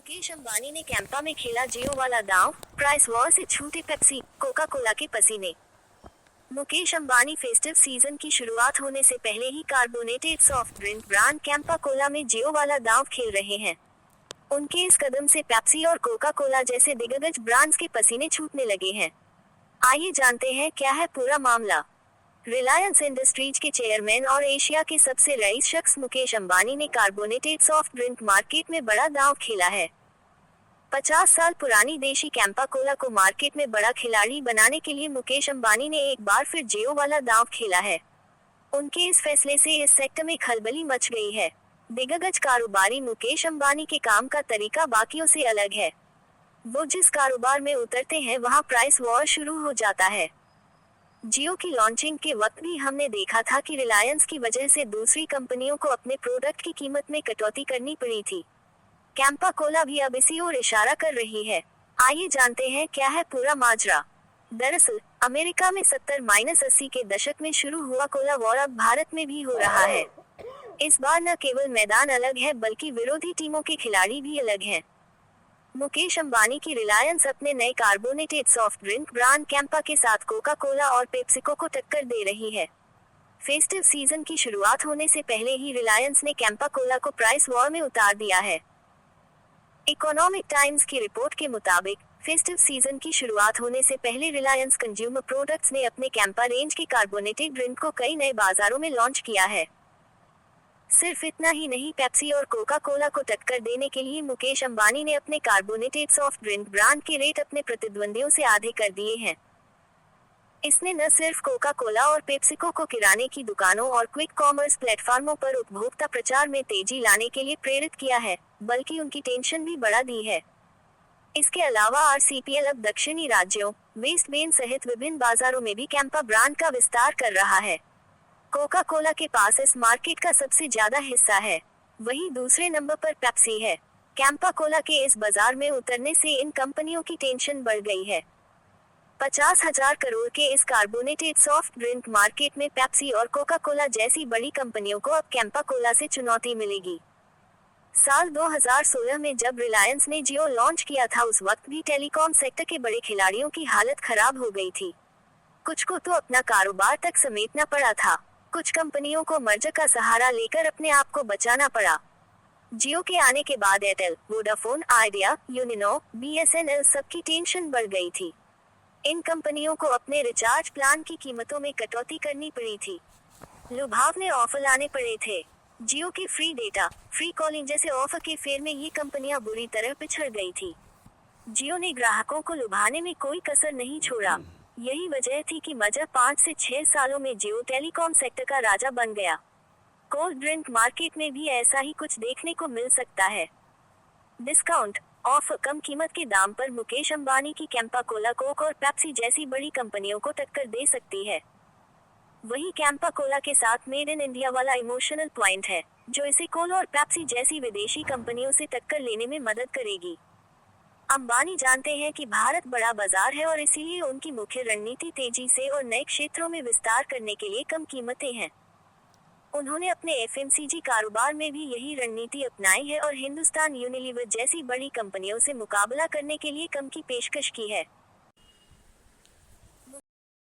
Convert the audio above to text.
मुकेश अंबानी ने कैंपा में खेला जियो वाला दांव, प्राइस वॉर से छूटे पेप्सी, कोका कोला के पसीने। मुकेश अंबानी फेस्टिव सीजन की शुरुआत होने से पहले ही carbonated soft drink brand Campa Cola में जियो वाला दांव खेल रहे हैं। उनके इस कदम से पेप्सी और कोका कोला जैसे दिग्गज ब्रांड्स के पसीने छूटने लगे हैं। आइए जानते हैं क्या है पूरा मामला। रिलायंस इंडस्ट्रीज के चेयरमैन और एशिया के सबसे रईस शख्स मुकेश अंबानी ने कार्बोनेटेड सॉफ्ट ड्रिंक मार्केट में बड़ा दांव खेला है। 50 साल पुरानी देशी कैंपा कोला को मार्केट में बड़ा खिलाड़ी बनाने के लिए मुकेश अंबानी ने एक बार फिर जियो वाला दांव खेला है। उनके इस फैसले से इस सेक्टर में खलबली मच गई है। दिग्गज कारोबारी मुकेश अंबानी के काम का तरीका बाकियों से अलग है। वो जिस कारोबार में उतरते हैं वहां प्राइस वॉर शुरू हो जाता है। जियो की लॉन्चिंग के वक्त भी हमने देखा था कि रिलायंस की वजह से दूसरी कंपनियों को अपने प्रोडक्ट की कीमत में कटौती करनी पड़ी थी। कैंपा कोला भी अब इसी ओर इशारा कर रही है। आइए जानते हैं क्या है पूरा माजरा। दरअसल अमेरिका में 70-80 के दशक में शुरू हुआ कोला वॉर अब भारत में भी हो रहा है। इस बार न केवल मैदान अलग है बल्कि विरोधी टीमों के खिलाड़ी भी अलग हैं। मुकेश अंबानी की रिलायंस अपने नए carbonated soft drink brand Campa के साथ कोका कोला और पेप्सिको को टक्कर दे रही है। फेस्टिव सीजन की शुरुआत होने से पहले ही रिलायंस ने कैंपा कोला को प्राइस वॉर में उतार दिया है। इकोनॉमिक टाइम्स की रिपोर्ट के मुताबिक फेस्टिव सीजन की शुरुआत होने से पहले रिलायंस कंज्यूमर प्रोडक्ट्स ने अपने कैंपा रेंज के कार्बोनेटेड ड्रिंक को कई नए बाजारों में लॉन्च किया है। सिर्फ इतना ही नहीं, पेप्सी और कोका कोला को टक्कर देने के लिए मुकेश अंबानी ने अपने कार्बोनेटेड सॉफ्ट ड्रिंक ब्रांड के रेट अपने प्रतिद्वंदियों से आधे कर दिए हैं। इसने न सिर्फ कोका कोला और पेप्सिको को किराने की दुकानों और क्विक कॉमर्स प्लेटफॉर्मों पर उपभोक्ता प्रचार में तेजी लाने के लिए प्रेरित किया है, बल्कि उनकी टेंशन भी बढ़ा दी है। इसके अलावा आरसीपीएल अब दक्षिणी राज्यों, वेस्ट बेन सहित विभिन्न बाजारों में भी कैंपा ब्रांड का विस्तार कर रहा है। कोका कोला के पास इस मार्केट का सबसे ज्यादा हिस्सा है, वहीं दूसरे नंबर पर पेप्सी है। कैंपा कोला के इस बाजार में उतरने से इन कंपनियों की टेंशन बढ़ गई है। 50,000 करोड़ के इस कार्बोनेटेड सॉफ्ट ड्रिंक मार्केट में पेप्सी और कोका कोला जैसी बड़ी कंपनियों को अब कैंपा कोला से चुनौती मिलेगी। साल 2016 में जब रिलायंस ने जियो लॉन्च किया था उस वक्त भी टेलीकॉम सेक्टर के बड़े खिलाड़ियों की हालत खराब हो गई थी। कुछ को तो अपना कारोबार तक समेटना पड़ा था। कुछ कंपनियों को मर्जर का सहारा लेकर अपने आप को बचाना पड़ा। जियो के आने के बाद एयरटेल, वोडाफोन, आइडिया, यूनिनो, बीएसएनएल सबकी टेंशन बढ़ गई थी। इन कंपनियों को अपने रिचार्ज प्लान की कीमतों में कटौती करनी पड़ी थी। लुभावने ऑफर लाने पड़े थे। जियो के फ्री डेटा, फ्री कॉलिंग जैसे ऑफर के फेर में ये कंपनियां बुरी तरह पिछड़ गई थी। जियो ने ग्राहकों को लुभाने में कोई कसर नहीं छोड़ा। यही वजह थी कि मजा 5 से 6 सालों में जियो टेलीकॉम सेक्टर का राजा बन गया। कोल्ड ड्रिंक मार्केट में भी ऐसा ही कुछ देखने को मिल सकता है। डिस्काउंट ऑफर, कम कीमत के दाम पर मुकेश अंबानी की कैंपा कोला कोक और पेप्सी जैसी बड़ी कंपनियों को टक्कर दे सकती है। वहीं कैंपा कोला के साथ मेड इन इंडिया वाला इमोशनल पॉइंट है, जो इसे कोला और पेप्सी जैसी विदेशी कंपनियों से टक्कर लेने में मदद करेगी। अंबानी जानते हैं कि भारत बड़ा बाजार है और इसीलिए उनकी मुख्य रणनीति तेजी से और नए क्षेत्रों में विस्तार करने के लिए कम कीमतें हैं। उन्होंने अपने एफएमसीजी कारोबार में भी यही रणनीति अपनाई है और हिंदुस्तान यूनिलीवर जैसी बड़ी कंपनियों से मुकाबला करने के लिए कम की पेशकश की है।